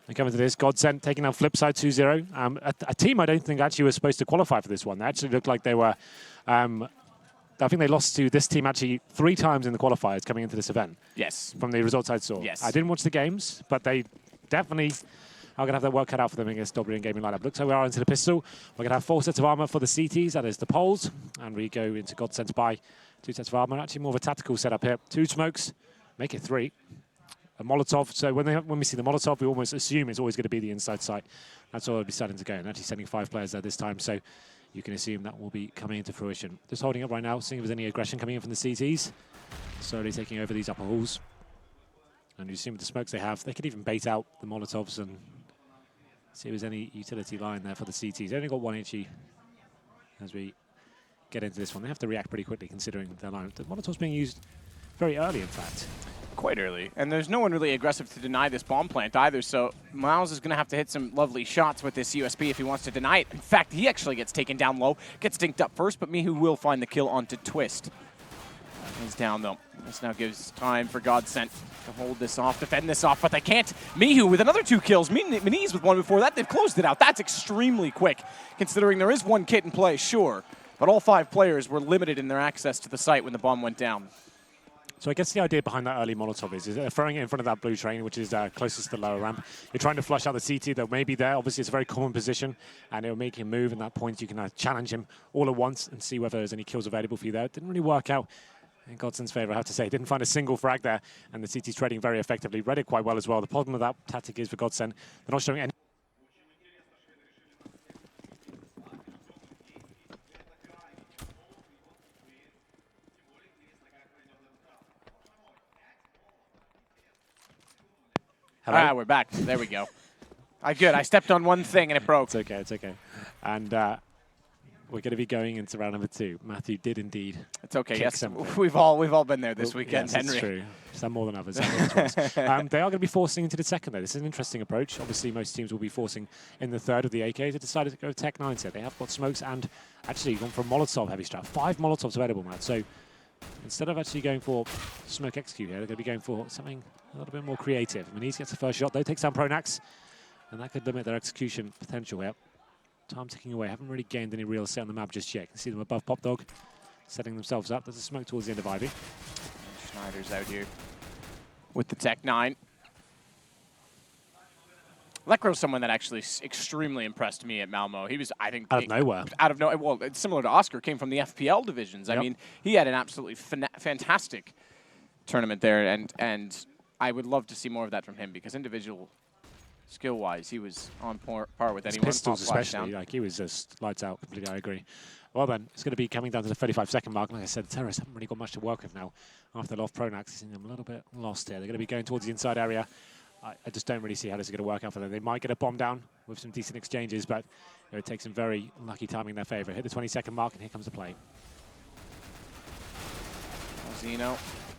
And coming to this, Godsent taking out Flipside 2-0. A team I don't think actually was supposed to qualify for this one. They actually looked like they were... I think they lost to this team actually 3 times in the qualifiers coming into this event. Yes. From the results I saw. Yes. I didn't watch the games, but they definitely are going to have their work cut out for them against Dobry and Gaming lineup. Looks like we are into the pistol. We're going to have 4 sets of armor for the CTs, that is the poles. And we go into Godsent by 2 sets of armor. Actually more of a tactical setup here. 2 smokes, make it 3. A Molotov, so when we see the Molotov, we almost assume it's always going to be the inside site. That's all it'll be starting to go. And actually sending 5 players there this time, so you can assume that will be coming into fruition. Just holding up right now, seeing if there's any aggression coming in from the CTs. Slowly taking over these upper halls. And you assume with the smokes they have, they could even bait out the Molotovs and see if there's any utility line there for the CTs. They only got 1 HE as we get into this one. They have to react pretty quickly considering their line. The Molotov's being used very early, in fact. Quite early. And there's no one really aggressive to deny this bomb plant either, so Miles is going to have to hit some lovely shots with this USB if he wants to deny it. In fact, he actually gets taken down low, gets dinked up first, but Mihu will find the kill onto Twist. He's down, though. This now gives time for Godsent to hold this off, defend this off, but they can't. Mihu with another 2 kills. Miniz with 1 before that. They've closed it out. That's extremely quick, considering there is 1 kit in play, sure, but all 5 players were limited in their access to the site when the bomb went down. So I guess the idea behind that early Molotov is throwing it in front of that blue train, which is closest to the lower ramp. You're trying to flush out the CT that may be there. Obviously, it's a very common position, and it'll make him move. And at that point, you can challenge him all at once and see whether there's any kills available for you there. It didn't really work out in Godsent's favor, I have to say. Didn't find a single frag there, and the CT's trading very effectively. Read it quite well as well. The problem with that tactic is for Godsent, they're not showing any... Hello? Ah, we're back. There we go. Good. I stepped on one thing and it broke. It's okay, it's okay. And we're going to be going into round number 2. Matthew did indeed. It's okay. Yes, we've all been there this weekend, yes, Henry. That's true. Some more than others. They are going to be forcing into the second, though. This is an interesting approach. Obviously, most teams will be forcing in the third of the AK. They decided to go Tech 9 here. They have got smokes and actually gone for Molotov heavy strap. 5 Molotovs available, Matt. So instead of actually going for smoke execute here, they're going to be going for something a little bit more creative. Miniz gets the first shot, though, takes down Pronax, and that could limit their execution potential here. Time ticking away. Haven't really gained any real set on the map just yet. You can see them above Pop Dog, setting themselves up. There's a smoke towards the end of Ivy. Schneider's out here with the Tech 9. Lekro's someone that actually extremely impressed me at Malmo. He was, I think... Out of nowhere. Out of nowhere. Well, it's similar to Oscar, came from the FPL divisions. Yep. I mean, he had an absolutely fantastic tournament there, and I would love to see more of that from him, because individual skill-wise, he was on par with anyone. His pistols especially, like he was just lights out completely, I agree. Well then, it's going to be coming down to the 35-second mark. Like I said, the terrorists haven't really got much to work with now. After they lost Pronax, seeing them a little bit lost here. They're going to be going towards the inside area. I just don't really see how this is going to work out for them. They might get a bomb down with some decent exchanges, but it would take some very lucky timing in their favor. Hit the 20-second mark, and here comes the play. Zeno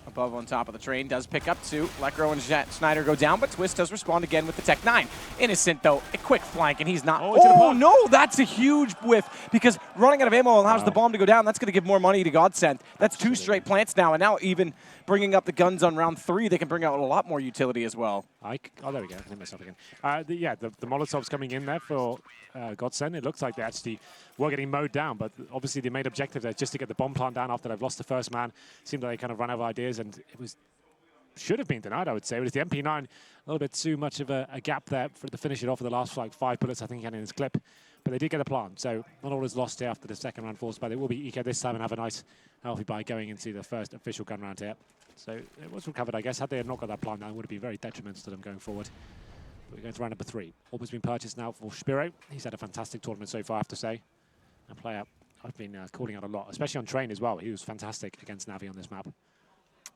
above on top of the train does pick up 2. Lekro and Schneider go down, but Twist does respond again with the Tech 9. Innocent, though, a quick flank, and he's not... Oh, no, that's a huge whiff, because running out of ammo allows the bomb to go down. That's going to give more money to Godsent. That's 2 straight plants now, and now even bringing up the guns on round 3, they can bring out a lot more utility as well. Oh, there we go. I hit myself again. The Molotovs coming in there for Godsent. It looks like they actually were getting mowed down, but obviously the main objective there is just to get the bomb plant down after they've lost the first man. Seemed like they kind of ran out of ideas, and it should have been denied, I would say. It was the MP9, a little bit too much of a gap there for to finish it off with the last like 5 bullets I think he had in his clip. But they did get a plant, so not all is lost here after the second round force, but they will be EK this time and have a nice healthy buy going into the first official gun round here. So it was recovered, I guess. Had they not got that plant down, it would have been very detrimental to them going forward. But we're going to round number 3. Orb been purchased now for Spiro. He's had a fantastic tournament so far, I have to say. A player I've been calling out a lot, especially on train as well. He was fantastic against Navi on this map.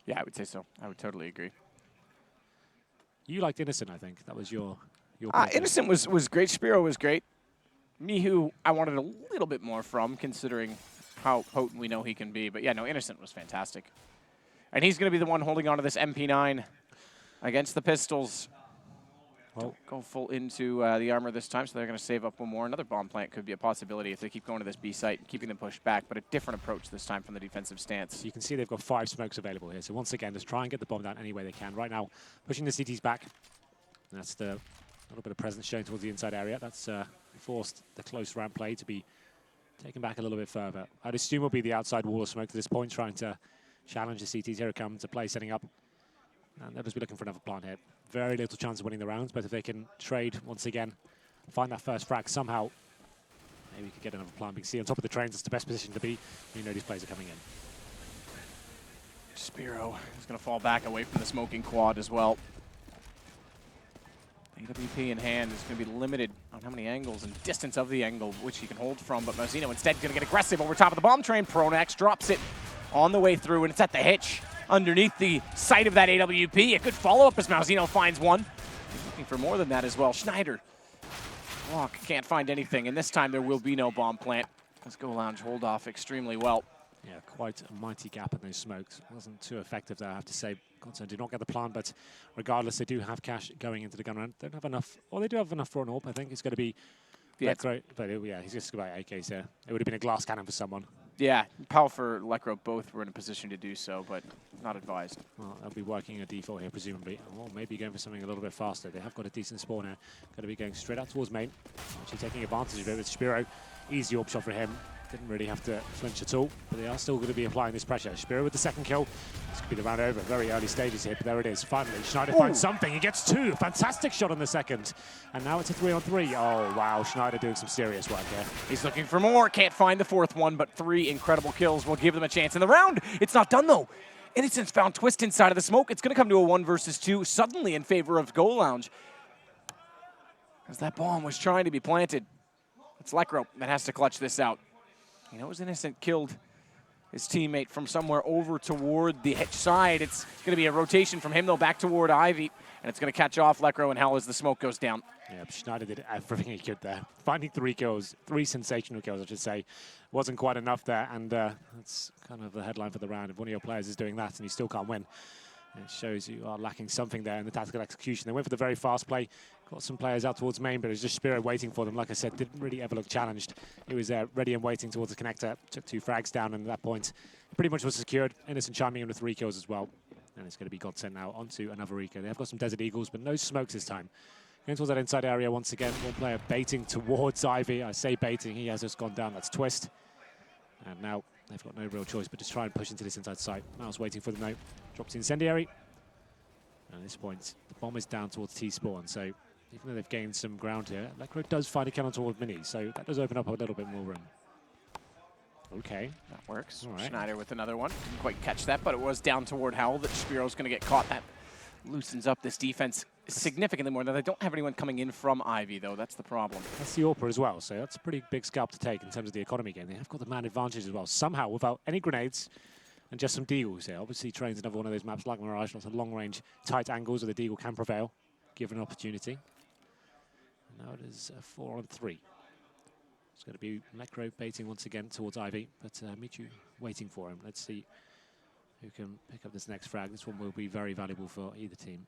Yeah, I would say so. I would totally agree. You liked Innocent, I think. That was your Innocent was great. Spiro was great. Mihu, I wanted a little bit more from, considering how potent we know he can be. But yeah, no, Innocent was fantastic. And he's going to be the one holding on to this MP9 against the pistols. Don't go full into the armor this time, so they're going to save up one more. Another bomb plant could be a possibility if they keep going to this B site and keeping them pushed back, but a different approach this time from the defensive stance. So you can see they've got 5 smokes available here. So once again, just try and get the bomb down any way they can. Right now, pushing the CTs back. That's the little bit of presence shown towards the inside area. That's forced the close ramp play to be taken back a little bit further. I'd assume will be the outside wall of smoke to this point, trying to challenge the CTs. Here it comes, to play setting up. And they'll just be looking for another plant here. Very little chance of winning the rounds, but if they can trade once again, find that first frag somehow, maybe we could get another plant. We can see on top of the trains, it's the best position to be. You know these players are coming in. Spiro is going to fall back away from the smoking quad as well. AWP in hand is going to be limited on how many angles and distance of the angle which he can hold from, but Mauzino instead going to get aggressive over top of the bomb train. Pronax drops it on the way through, and it's at the hitch underneath the sight of that AWP. A good follow-up as Mauzino finds one. He's looking for more than that as well. Schneider, Walk, can't find anything, and this time there will be no bomb plant. Let's go Lounge hold off extremely well. Yeah, quite a mighty gap in those smokes. Wasn't too effective there, I have to say. Godsent did not get the plant, but regardless, they do have cash going into the gun round. Don't have enough, or they do have enough for an AWP. I think it's going to be Lecro, but yeah, he's just about AKs here. It would have been a glass cannon for someone. Yeah, Powell for Lecro both were in a position to do so, but not advised. Well, they'll be working a default here, presumably. Or maybe going for something a little bit faster. They have got a decent spawn here. Going to be going straight out towards main. Actually taking advantage of it with Spiro. Easy AWP shot for him. Didn't really have to flinch at all, but they are still going to be applying this pressure. Spiro with the second kill. This could be the round over. Very early stages here, but there it is. Finally, Schneider finds something. He gets two. Fantastic shot on the second. And now it's a 3-on-3. Oh, wow. Schneider doing some serious work here. He's looking for more. Can't find the fourth one, but 3 incredible kills will give them a chance in the round. It's not done, though. Innocence found Twist inside of the smoke. It's going to come to a 1 versus 2 suddenly in favor of Go Lounge, as that bomb was trying to be planted. It's Lecro that has to clutch this out. You know, as Innocent killed his teammate from somewhere over toward the hitch side. It's going to be a rotation from him, though, back toward Ivy, and it's going to catch off Lecro and Hell as the smoke goes down. Yeah, Schneider did everything he could there. Finding 3 kills, 3 sensational kills, I should say. Wasn't quite enough there, and that's kind of the headline for the round. If one of your players is doing that and you still can't win, it shows you are lacking something there in the tactical execution. They went for the very fast play, got some players out towards main, but it was just Spiro waiting for them. Like I said, didn't really ever look challenged. He was ready and waiting towards the connector, took 2 frags down, and at that point, pretty much was secured. Innocent chiming in with 3 kills as well. And it's going to be Godsent now onto another eco. They have got some Desert Eagles, but no smokes this time. Going towards that inside area once again. One player baiting towards Ivy. I say baiting, he has just gone down. That's Twist. And now they've got no real choice but just try and push into this inside site. Mouse waiting for them now. Drops the incendiary. And at this point, the bomb is down towards T-spawn. So even though they've gained some ground here, Lecro does find a cannon toward Mini. So that does open up a little bit more room. Okay. That works. All right. Schneider with another one. Didn't quite catch that, but it was down toward Howell that Spiro's going to get caught. That loosens up this defense significantly more. Now, they don't have anyone coming in from Ivy, though. That's the problem. That's the AWP as well, so that's a pretty big scalp to take in terms of the economy game. They have got the man advantage as well, somehow, without any grenades and just some deagles here. Obviously, Train's another one of those maps like Mirage, lots of long-range, tight angles where the deagle can prevail, given an opportunity. And now it is a 4-on-3. It's going to be Lecro baiting once again towards Ivy, but Michu waiting for him. Let's see who can pick up this next frag. This one will be very valuable for either team.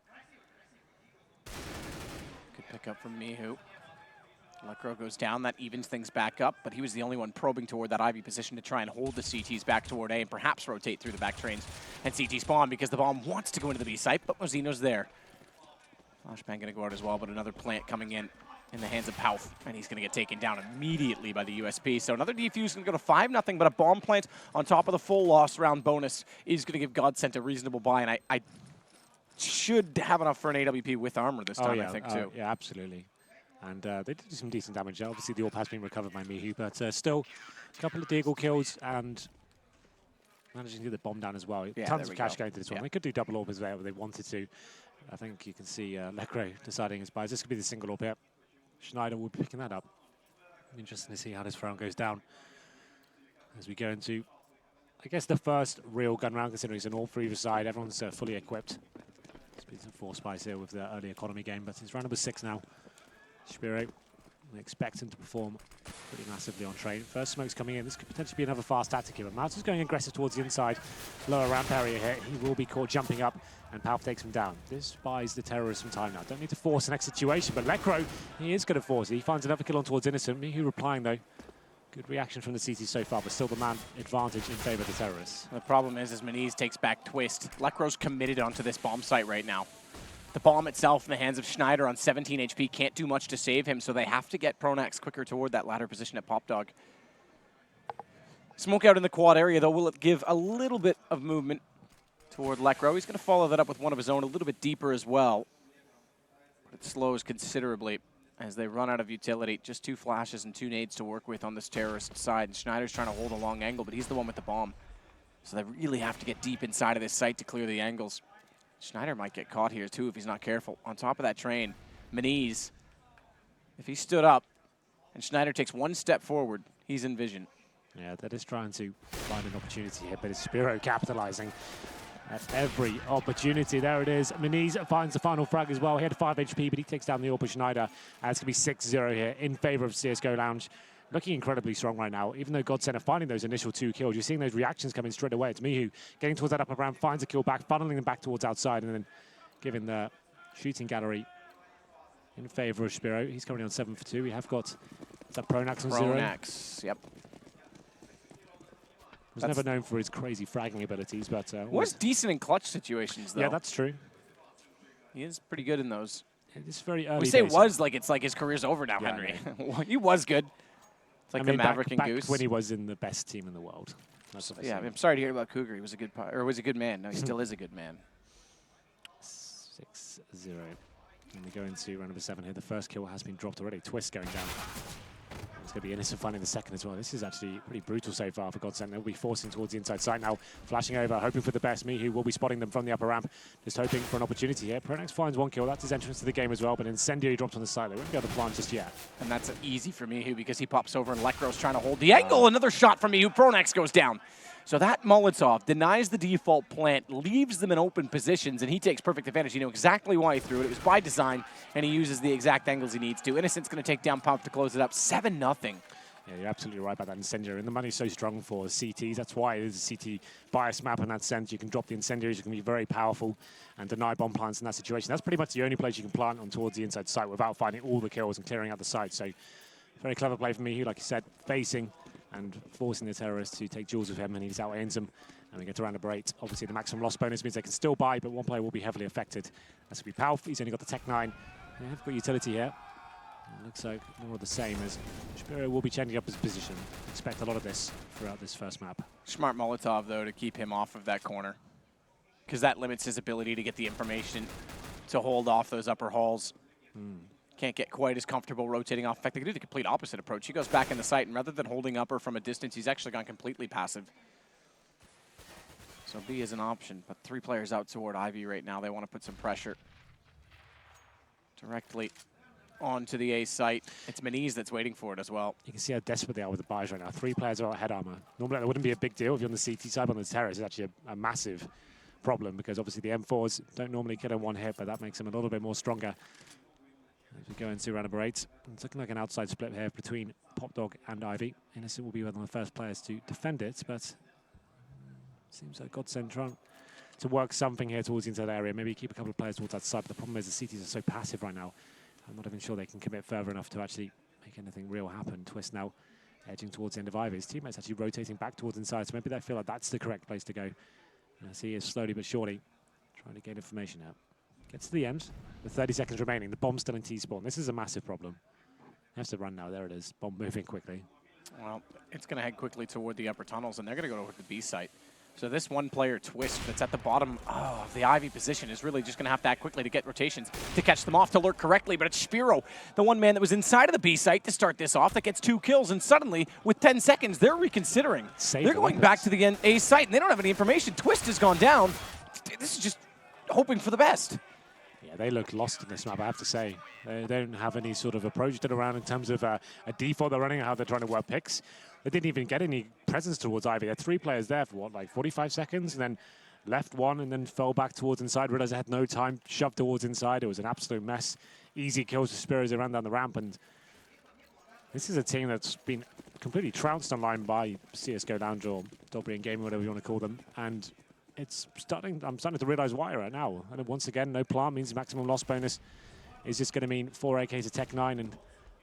Good pick up from Mihu. Lecro goes down. That evens things back up, but he was the only one probing toward that Ivy position to try and hold the CTs back toward A and perhaps rotate through the back trains and CT spawn because the bomb wants to go into the B site, but Mauzino's there. Flashbang going to go out as well, but another plant coming in the hands of Pauf, and he's going to get taken down immediately by the USP. So another defuse going to go to 5-0, but a bomb plant on top of the full loss round bonus is going to give Godsent a reasonable buy, and I should have enough for an AWP with armor this time, I think, too. Yeah, absolutely. And they did do some decent damage there. Obviously, the AWP has been recovered by Mihu, but still a couple of deagle kills and managing to get the bomb down as well. Yeah, tons of cash going to this yeah. one. They could do double AWP as well if they wanted to. I think you can see Lecro deciding his buys. This could be the single AWP here. Schneider will be picking that up. Interesting to see how this round goes down as we go into, I guess, the first real gun round, considering it's an all for either side. Everyone's fully equipped. There's been some force spice here with the early economy game, but it's round number 6 now. Spiro, we expect him to perform pretty massively on train. First smoke's coming in. This could potentially be another fast tactic here. But Mouse is going aggressive towards the inside. Lower ramp area here. He will be caught jumping up, and Palf takes him down. This buys the terrorists some time now. Don't need to force the next situation, but Lecro, he is going to force it. He finds another kill on towards Innocent. Mihu replying, though. Good reaction from the CT so far, but still the man advantage in favor of the terrorists. The problem is, as Maniz takes back Twist, Lecro's committed onto this bomb site right now. The bomb itself in the hands of Schneider on 17 HP can't do much to save him, so they have to get Pronax quicker toward that ladder position at Pop Dog. Smoke out in the quad area, though, will it give a little bit of movement toward Lekro. He's going to follow that up with one of his own a little bit deeper as well. But it slows considerably as they run out of utility. Just 2 flashes and 2 nades to work with on this terrorist side. And Schneider's trying to hold a long angle, but he's the one with the bomb. So they really have to get deep inside of this site to clear the angles. Schneider might get caught here, too, if he's not careful. On top of that train, Maniz, if he stood up and Schneider takes 1 step forward, he's in vision. Yeah, that is trying to find an opportunity here, but it's Spiro capitalizing at every opportunity. There it is. Maniz finds the final frag as well. He had 5 HP, but he takes down the AWP Schneider. It's going to be 6-0 here in favor of CSGO Lounge. Looking incredibly strong right now. Even though Godsent are finding those initial 2 kills, you're seeing those reactions coming straight away. It's Mihu getting towards that upper ramp, finds a kill back, funneling them back towards outside, and then giving the shooting gallery in favor of Spiro. He's currently on 7 for 2. We have got that Pronax on 0. Pronax, yep. Was never known for his crazy fragging abilities, but was decent in clutch situations, though. Yeah, that's true. He is pretty good in those. It's very early. We say was like it's like his career's over now, yeah, Henry. Yeah. He was good. It's like the Maverick and back Goose. When he was in the best team in the world. Yeah, I'm sorry to hear about Cougar. He was a good was a good man. No, he still is a good man. 6-0. And they go into round number 7 here. The first kill has been dropped already. Twist going down. It's going to be innocent finding the second as well. This is actually pretty brutal so far for Godsent. They'll be forcing towards the inside side now. Flashing over, hoping for the best. Mihu will be spotting them from the upper ramp. Just hoping for an opportunity here. Pronax finds 1 kill. That's his entrance to the game as well. But Incendiary drops on the side. They won't be able to plant just yet. And that's easy for Mihu because he pops over and Lekro's trying to hold the angle. Another shot from Mihu. Pronax goes down. So that Molotov denies the default plant, leaves them in open positions, and he takes perfect advantage. You know exactly why he threw it. It was by design, and he uses the exact angles he needs to. Innocent's going to take down Pump to close it up. 7-0. Yeah, you're absolutely right about that Incendiary. And the money's so strong for CTs. That's why it is a CT bias map in that sense. You can drop the Incendiaries. You can be very powerful and deny bomb plants in that situation. That's pretty much the only place you can plant on towards the inside site without finding all the kills and clearing out the site. So very clever play from Mihu, like you said, facing and forcing the terrorists to take duels with him, and he's out-aims them. And we get to round number 8. Obviously, the maximum loss bonus means they can still buy, but one player will be heavily affected. That's going to be Palf. He's only got the Tech 9. They have got utility here. It looks like more of the same as Spiro will be changing up his position. Expect a lot of this throughout this first map. Smart Molotov, though, to keep him off of that corner, because that limits his ability to get the information to hold off those upper halls. Can't get quite as comfortable rotating off. In fact, they can do the complete opposite approach. He goes back in the site, and rather than holding upper from a distance, he's actually gone completely passive. So B is an option, but 3 players out toward Ivy right now. They want to put some pressure directly onto the A site. It's Maniz that's waiting for it as well. You can see how desperate they are with the buys right now. 3 players are out head armor. Normally, that wouldn't be a big deal if you're on the CT side, but on the terrace, it's actually a massive problem because obviously the M4s don't normally kill in 1 hit, but that makes them a little bit more stronger. As we go into round number 8, it's looking like an outside split here between Pop Dog and Ivy. Innocent will be one of the first players to defend it, but seems like Godsent trying to work something here towards the inside area. Maybe keep a couple of players towards that side, but the problem is the CTs are so passive right now. I'm not even sure they can commit further enough to actually make anything real happen. Twist now edging towards the end of Ivy. His teammates actually rotating back towards inside, so maybe they feel like that's the correct place to go. As he is slowly but surely trying to gain information out. Gets to the end with 30 seconds remaining. The bomb's still in T-spawn. This is a massive problem. He has to run now. There it is. Bomb moving quickly. Well, it's going to head quickly toward the upper tunnels, and they're going to go to the B site. So this 1-player Twist that's at the bottom of the Ivy position is really just going to have to act quickly to get rotations, to catch them off, to lurk correctly. But it's Spiro, the one man that was inside of the B site to start this off, that gets 2 kills. And suddenly, with 10 seconds, they're reconsidering. They're going back to the A site, and they don't have any information. Twist has gone down. This is just hoping for the best. Yeah, they look lost in this map, I have to say. They don't have any sort of approach to it around in terms of a default they're running, how they're trying to work picks. They didn't even get any presence towards Ivy. They had 3 players there for, what, like 45 seconds? And then left one and then fell back towards inside, realized they had no time, shoved towards inside. It was an absolute mess. Easy kills for Spiro as they ran down the ramp. And this is a team that's been completely trounced online by CSGO Lounge or Dobry and Gaming, whatever you want to call them. And I'm starting to realize why right now. And once again, no plant means maximum loss bonus is just going to mean 4 AKs, a Tech 9, and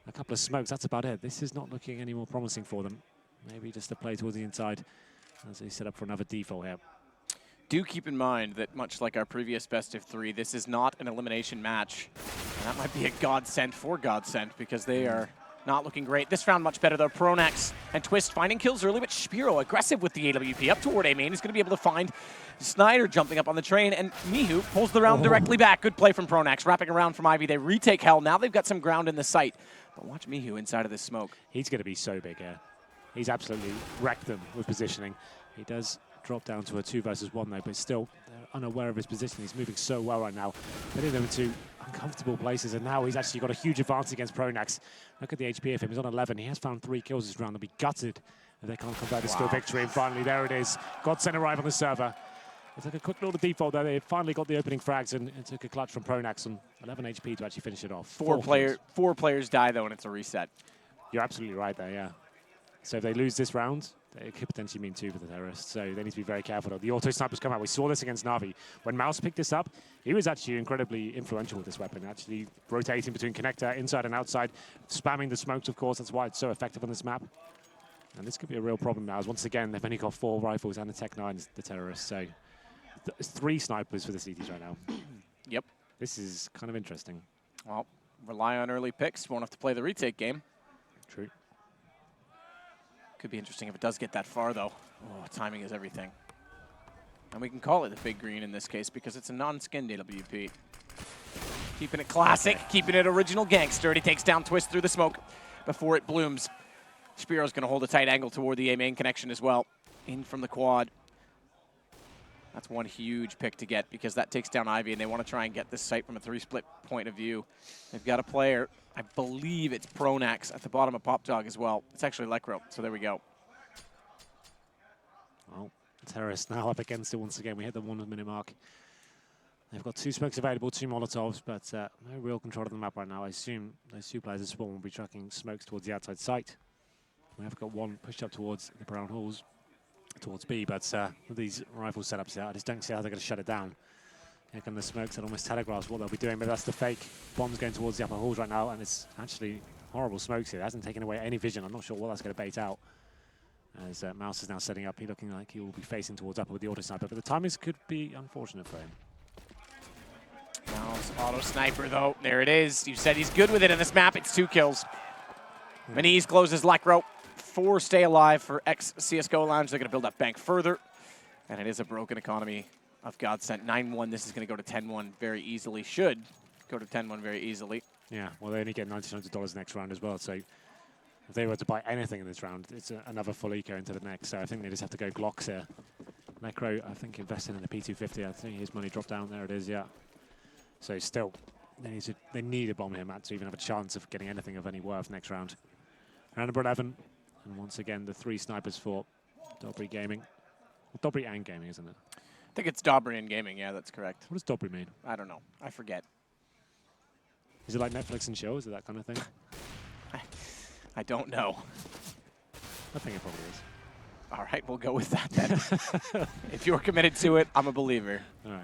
a couple of smokes. That's about it. This is not looking any more promising for them. Maybe just a play towards the inside as they set up for another default here. Do keep in mind that much like our previous best of 3, this is not an elimination match. And that might be a godsend for Godsent because they are not looking great. This round much better though. Pronax and Twist finding kills early, but Spiro aggressive with the AWP up toward A main. He's going to be able to find Snyder jumping up on the train, and Mihu pulls the round directly back. Good play from Pronax, wrapping around from Ivy. They retake Hell. Now they've got some ground in the sight. But watch Mihu inside of this smoke. He's going to be so big here. He's absolutely wrecked them with positioning. He does drop down to a 2 versus 1 though, but still they're unaware of his position. He's moving so well right now. Putting them into uncomfortable places, and now he's actually got a huge advantage against Pronax. Look at the HP of him. He's on 11. He has found 3 kills this round. They'll be gutted if they can't convert this to a victory. And finally, there it is. Godsent arrive on the server. They took a quick little default there. They finally got the opening frags and took a clutch from Pronax on 11 HP to actually finish it off. Four players die though, and it's a reset. You're absolutely right there, yeah. So if they lose this round, it could potentially mean 2 for the terrorists. So they need to be very careful. The auto snipers come out. We saw this against Na'Vi. When Mouse picked this up, he was actually incredibly influential with this weapon, actually rotating between connector, inside and outside, spamming the smokes, of course. That's why it's so effective on this map. And this could be a real problem now, as once again, they've only got 4 rifles and a Tech 9, the terrorists. So 3 snipers for the CTs right now. Yep. This is kind of interesting. Well, rely on early picks. Won't have to play the retake game. True. Could be interesting if it does get that far, though. Oh, timing is everything. And we can call it the big green in this case because it's a non-skinned AWP. Keeping it classic, keeping it original gangster. He takes down Twist through the smoke before it blooms. Spiro's going to hold a tight angle toward the A main connection as well. In from the quad. That's one huge pick to get because that takes down Ivy, and they want to try and get this site from a 3-split point of view. They've got a player, I believe it's Pronax, at the bottom of Pop Dog as well. It's actually Lecro, so there we go. Well, terrorists now up against it once again. We hit the 1-minute mark. They've got 2 smokes available, 2 Molotovs, but no real control of the map right now. I assume those 2 players at spawn will be tracking smokes towards the outside site. We have got 1 pushed up towards the brown halls, towards B, but with these rifle setups here, I just don't see how they're going to shut it down. Here come the smokes that almost telegraphs what they'll be doing, but that's the fake. Bombs going towards the upper halls right now, and it's actually horrible smokes here. It hasn't taken away any vision. I'm not sure what that's going to bait out. As Mouse is now setting up, he's looking like he will be facing towards upper with the auto sniper, but the timings could be unfortunate for him. Mouse auto sniper though, there it is. You said he's good with it in this map. It's 2 kills. Maniz closes Lecro. 4 stay alive for ex-CSGL Lounge. They're going to build that bank further. And it is a broken economy of Godsent. 9-1. This is going to go to 10-1 very easily. Should go to 10-1 very easily. Yeah, well, they only get $1,900 next round as well. So if they were to buy anything in this round, it's another full eco into the next. So I think they just have to go Glocks here. Necro, I think, invested in the P250. I think his money dropped down. There it is, yeah. So still, they need a bomb here, Matt, to even have a chance of getting anything of any worth next round. Round number 11. And once again, the 3 snipers for Dobry Gaming. Well, Dobry and Gaming, isn't it? I think it's Dobry and Gaming. Yeah, that's correct. What does Dobry mean? I don't know. I forget. Is it like Netflix and chill? Is it that kind of thing? I don't know. I think it probably is. All right, we'll go with that then. If you're committed to it, I'm a believer. All right.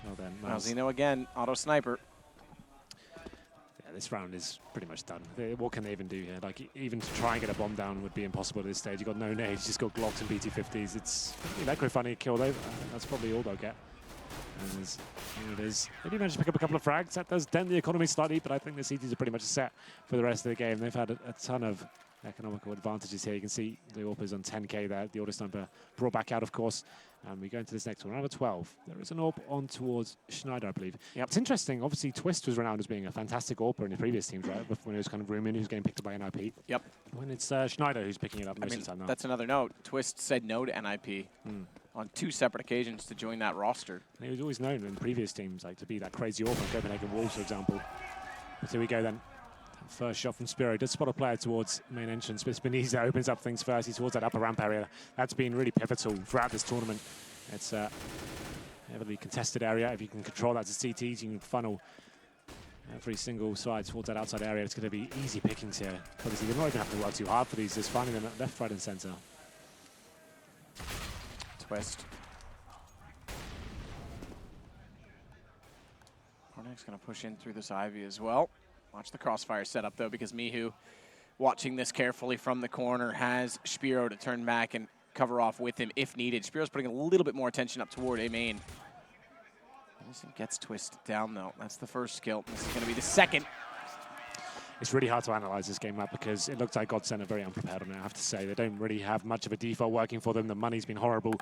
Well then, Malzino again, auto sniper. Yeah, this round is pretty much done. What can they even do here? Like, even to try and get a bomb down would be impossible at this stage. You've got no nades, just got Glocks and BT-50s. It's Electro funny kill though. That's probably all they'll get. And here it is. They do manage to pick up a couple of frags. That does dent the economy slightly, but I think the CTs are pretty much set for the rest of the game. They've had a ton of economical advantages here. You can see the AWP's on 10k there. The auto sniper brought back out, of course. And we go into this next one, round 12. There is an AWP on towards Schneider, I believe. Yep. It's interesting. Obviously, Twist was renowned as being a fantastic AWPer in the previous teams, right? When it was kind of Rumin who's getting picked up by NIP. Yep. When it's Schneider who's picking it up most of the time now. That's another note. Twist said no to NIP on 2 separate occasions to join that roster. And he was always known in previous teams like to be that crazy AWPer, Copenhagen Wolves, for example. But here we go then. First shot from Spiro. Does spot a player towards main entrance. But Spinizza opens up things first. He's towards that upper ramp area. That's been really pivotal throughout this tournament. It's a heavily contested area. If you can control that to CTs, you can funnel every single side towards that outside area. It's going to be easy pickings here. Obviously, they're not even have to work too hard for these. Just finding them at left, right, and center. Twist. Hornak's going to push in through this Ivy as well. Watch the crossfire setup, though, because Mihu, watching this carefully from the corner, has Spiro to turn back and cover off with him if needed. Spiro's putting a little bit more attention up toward A main. Gets twisted down, though. That's the first skill. This is going to be the second. It's really hard to analyze this game map because it looks like Godsent are very unprepared on it, I have to say. They don't really have much of a default working for them. The money's been horrible.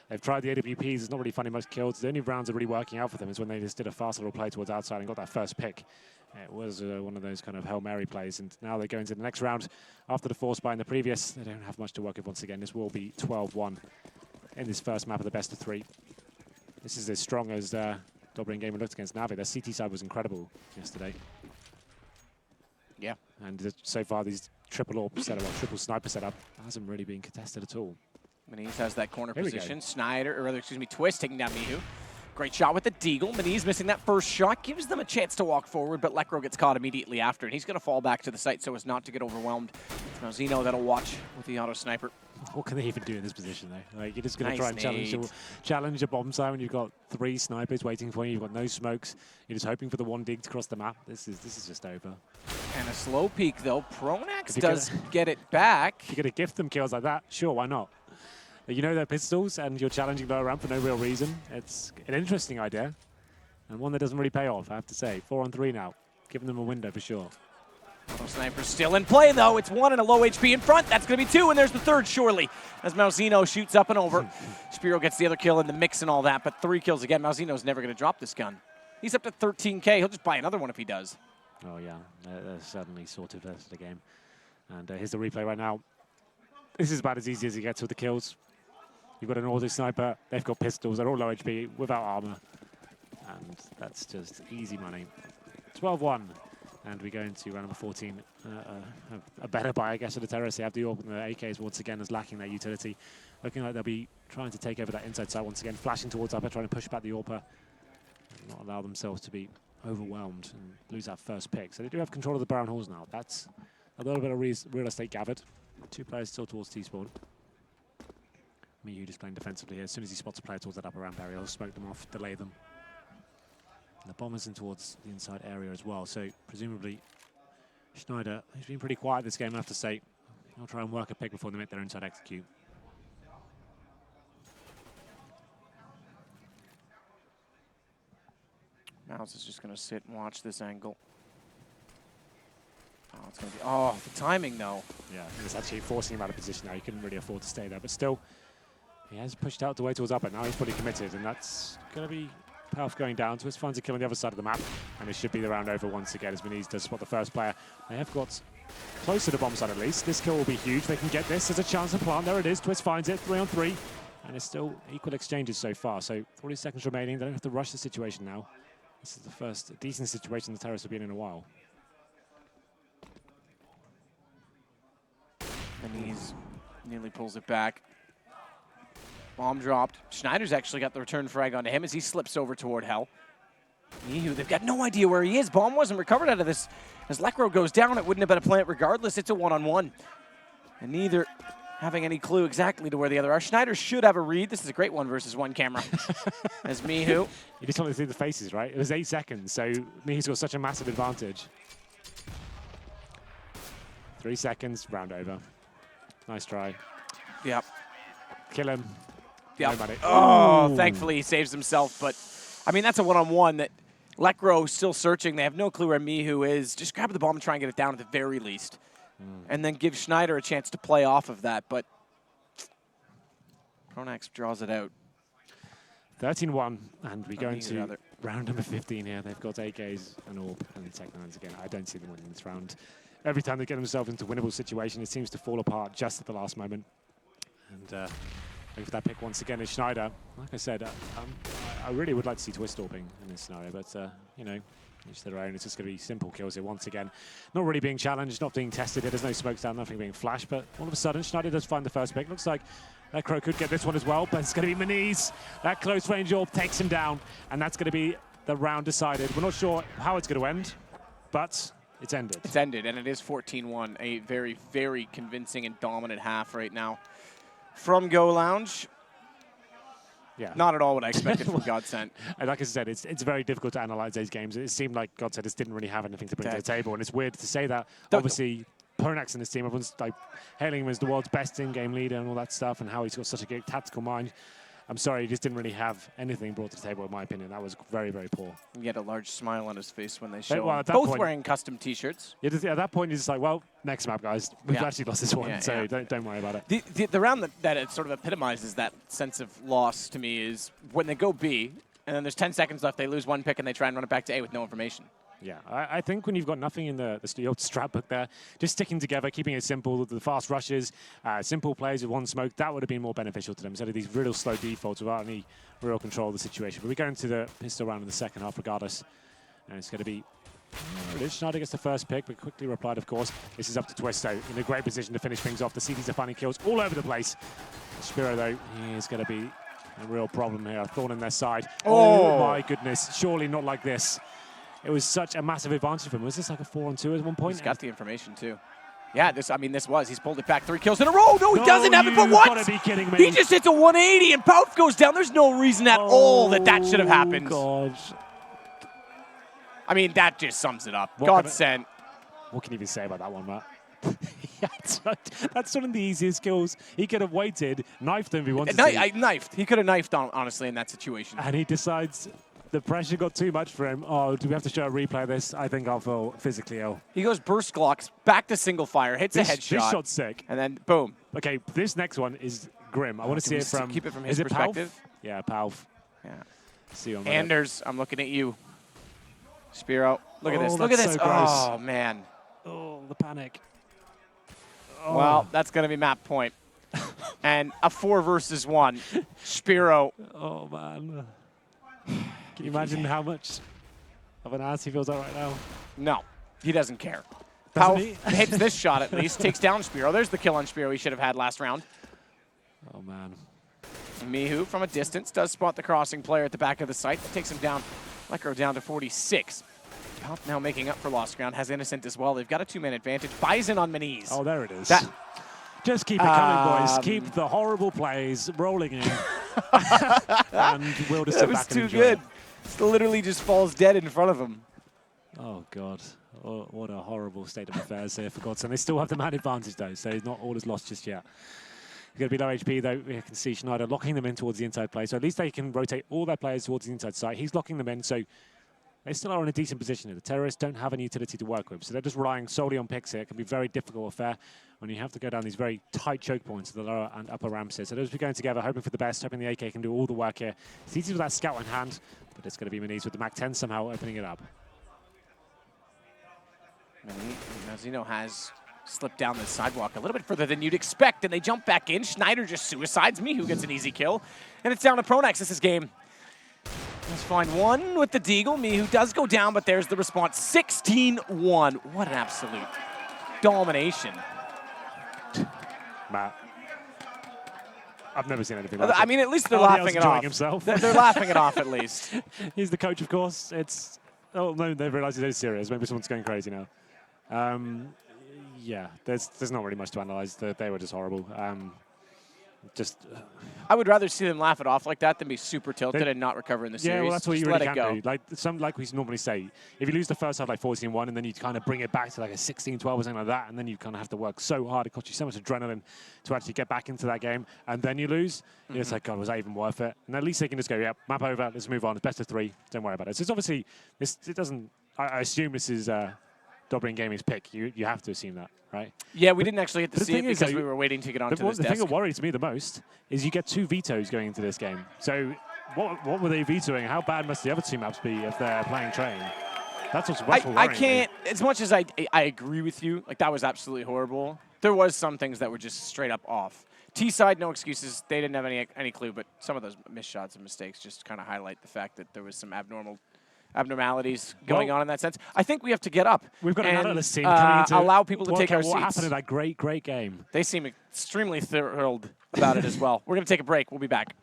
They've tried the AWPs. It's not really finding much kills. The only rounds are really working out for them is when they just did a fast little play towards outside and got that first pick. It was one of those kind of Hail Mary plays, and now they go into the next round. After the force buy in the previous, they don't have much to work with once again. This will be 12-1 in this first map of the best of 3. This is as strong as Dobrin Gamer looked against Navi. Their CT side was incredible yesterday. Yeah. And so far, these triple AWP setup, or triple sniper setup, hasn't really been contested at all. Maniz has that corner position. Snyder, or rather, excuse me, Twist taking down Mihu. Great shot with the Deagle. Maniz missing that first shot, gives them a chance to walk forward, but Lekro gets caught immediately after, and he's going to fall back to the site so as not to get overwhelmed. Now Zeno that'll watch with the auto sniper. What can they even do in this position, though? Like, you're just going to Nice try and challenge a bomb site when you've got 3 snipers waiting for you. You've got no smokes. You're just hoping for the one dig to cross the map. This is just over. And a slow peek, though. Pronax does get it back. If you're going to gift them kills like that, sure, why not? You know they're pistols, and you're challenging low ramp for no real reason. It's an interesting idea, and one that doesn't really pay off, I have to say. 4-on-3 now. Giving them a window for sure. Auto sniper's still in play, though. It's 1 and a low HP in front. That's going to be 2, and there's the third, surely. As Mauzino shoots up and over. Spiro gets the other kill in the mix and all that, but 3 kills again. Mauzino's never going to drop this gun. He's up to 13K. He'll just buy another one if he does. Oh, yeah. They're certainly sorted versus the game. And here's the replay right now. This is about as easy as it gets with the kills. You've got an auto sniper. They've got pistols. They're all low HP without armor. And that's just easy money. 12-1. And we go into round number 14. A better buy, I guess, for the terrorists. They have the AWP, and the AKs once again is lacking their utility. Looking like they'll be trying to take over that inside side once again, flashing towards upper, trying to push back the AWP, and not allow themselves to be overwhelmed and lose that first pick. So they do have control of the brown halls now. That's a little bit of real estate gathered. 2 players still towards T-spawn. Miyu just playing defensively here. As soon as he spots a player towards that upper ramp area, he'll smoke them off, delay them. And the bomber's in towards the inside area as well, so presumably Schneider, he's been pretty quiet this game, I have to say. He'll try and work a pick before they make their inside execute. Mouse is just going to sit and watch this angle. Oh, it's going to be... Oh, the timing, though. Yeah, it's actually forcing him out of position now. He couldn't really afford to stay there, but still, he has pushed out the way towards upper. Now he's fully committed, and that's going to be path going down. Twist finds a kill on the other side of the map, and it should be the round over once again as Maniz does spot the first player. They have got close to the bomb side at least. This kill will be huge. They can get this. There's a chance to plant. There it is. Twist finds it. 3-on-3. And it's still equal exchanges so far. So 40 seconds remaining. They don't have to rush the situation now. This is the first decent situation the terrorists have been in a while. Maniz nearly pulls it back. Bomb dropped. Schneider's actually got the return frag onto him as he slips over toward Hell. Mihu, they've got no idea where he is. Bomb wasn't recovered out of this. As Lekro goes down, it wouldn't have been a plant regardless. It's a one-on-one. And neither having any clue exactly to where the other are. Schneider should have a read. This is a great one versus one camera. As Mihu. You just wanted to see the faces, right? It was 8 seconds, so Mihu's got such a massive advantage. 3 seconds, round over. Nice try. Yep. Kill him. Yep. No, oh, thankfully he saves himself. But, I mean, that's a one-on-one that Lekro still searching. They have no clue where Mihu is. Just grab the bomb and try and get it down at the very least. And then give Schneider a chance to play off of that. But Pronax draws it out. 13-1, and we go into round number 15 here. They've got AKs and all, and the Tech-9s again. I don't see them winning this round. Every time they get themselves into a winnable situation, it seems to fall apart just at the last moment. And looking for that pick once again is Schneider. Like I said, I really would like to see Twist AWPing in this scenario, but, you know, each their own. It's just going to be simple kills here once again. Not really being challenged, not being tested here. There's no smokes down, nothing being flashed, but all of a sudden, Schneider does find the first pick. Looks like Lekro could get this one as well, but it's going to be Maniz. That close range AWP takes him down, and that's going to be the round decided. We're not sure how it's going to end, but it's ended. It's ended, and it is 14-1. A very, very convincing and dominant half right now from Go Lounge. Yeah. Not at all what I expected from Godsent. And like I said, it's very difficult to analyze these games. It seemed like Godsent just didn't really have anything to bring to the table, and it's weird to say that. Obviously, Pronax in his team. Everyone's like hailing him as the world's best in-game leader and all that stuff, and how he's got such a good tactical mind. I'm sorry, he just didn't really have anything brought to the table, in my opinion. That was very, very poor. He had a large smile on his face when they showed well, him. Both wearing custom T-shirts. Yeah, at that point, he's just like, well, next map, guys. We've actually lost this one, so don't worry about it. The round that it sort of epitomizes that sense of loss to me is when they go B, and then there's 10 seconds left, they lose one pick, and they try and run it back to A with no information. Yeah, I think when you've got nothing in the strat book there, just sticking together, keeping it simple, the fast rushes, simple plays with one smoke, that would have been more beneficial to them instead of these real slow defaults without any real control of the situation. But we go into the pistol round in the second half regardless. And it's going to be Schneider gets the first pick, but quickly replied, of course. This is up to Twisto in a great position to finish things off. The CTs are finding kills all over the place. Spiro, though, he is going to be a real problem here. A thorn in their side. Oh, my goodness. Surely not like this. It was such a massive advantage for him. Was this like a 4-on-2 at one point? He's got the information, too. Yeah, this was. He's pulled it back 3 kills in a row. No, he doesn't have it, but what? Gotta be kidding me. He just hits a 180 and Pouth goes down. There's no reason at all that should have happened. Oh, God. I mean, that just sums it up. Godsent. What can you even say about that one, Matt? That's one of the easiest kills. He could have waited, knifed him if he wanted to. Knifed. He could have knifed, honestly, in that situation. And he decides the pressure got too much for him. Oh, do we have to show a replay of this? I think I'll feel physically ill. He goes burst glocks, back to single fire, hits a headshot. This shot's sick. And then, boom. Okay, this next one is grim. I want to see it from... Keep it from his perspective? Yeah, Pouth. Yeah. See on Anders, I'm looking at you. Spiro, look at this. Look at this. So gross. Oh, man. Oh, the panic. Oh. Well, that's going to be map point. And a 4 versus 1. Spiro. Oh, man. Can you imagine how much of an ass he feels like right now? No, he doesn't care. Doesn't he? Hits this shot at least, takes down Spiro. There's the kill on Spiro he should have had last round. Oh, man. Mihu, from a distance, does spot the crossing player at the back of the site. Takes him down, Lekro down to 46. Pouth now making up for lost ground, has Innocent as well. They've got a 2-man advantage. Bison on Maniz. Oh, there it is. Just keep it coming, boys. Keep the horrible plays rolling in. And we'll just sit back and enjoy. It was too good. It literally just falls dead in front of him. Oh, God. Oh, what a horrible state of affairs here for Godsent. They still have the man advantage, though, so not all is lost just yet. It's going to be low HP, though. We can see Schneider locking them in towards the inside play. So at least they can rotate all their players towards the inside side. He's locking them in, so they still are in a decent position here. The terrorists don't have any utility to work with, so they're just relying solely on picks here. It can be a very difficult affair when you have to go down these very tight choke points to the lower and upper ramps here. So they'll just be going together, hoping for the best, hoping the AK can do all the work here. It's easy with that scout in hand, but it's going to be Maniz with the Mac-10 somehow opening it up. Mazino has slipped down the sidewalk a little bit further than you'd expect, and they jump back in. Schneider just suicides me, who gets an easy kill. And it's down to Pronax. This is game. Let's find one with the Deagle. Mihu does go down, but there's the response. 16-1. What an absolute domination. Matt, I've never seen anything like that. I mean, at least they're laughing it off. Himself. They're laughing it off, at least. He's the coach, of course. Oh, no, they've realized it's serious. Maybe someone's going crazy now. Yeah, there's not really much to analyze. They were just horrible. I would rather see them laugh it off like that than be super tilted and not recover in the series. Yeah, well, that's what just you really let can it go. do. Like we normally say, if you lose the first half like 14-1, and then you kind of bring it back to like a 16-12 or something like that, and then you kind of have to work so hard. It costs you so much adrenaline to actually get back into that game, and then you lose. It's like, God, was that even worth it? And at least they can just go, yeah, map over, let's move on. It's best of 3. Don't worry about it. So it's obviously, it doesn't. I assume this is Dobrin Gaming's pick. You have to assume that, right? Yeah, we didn't actually get to see it because we were waiting to get onto this desk. The thing that worries me the most is you get 2 vetoes going into this game. So what were they vetoing? How bad must the other 2 maps be if they're playing train? That's what's worrying I can't, as much as I agree with you, like that was absolutely horrible. There was some things that were just straight up off. T-side, no excuses. They didn't have any clue, but some of those missed shots and mistakes just kind of highlight the fact that there was some abnormalities going on in that sense. I think we have to get up. We've got an analyst team coming to allow people to take our seats. What happened in that great game? They seem extremely thrilled about it as well. We're going to take a break. We'll be back.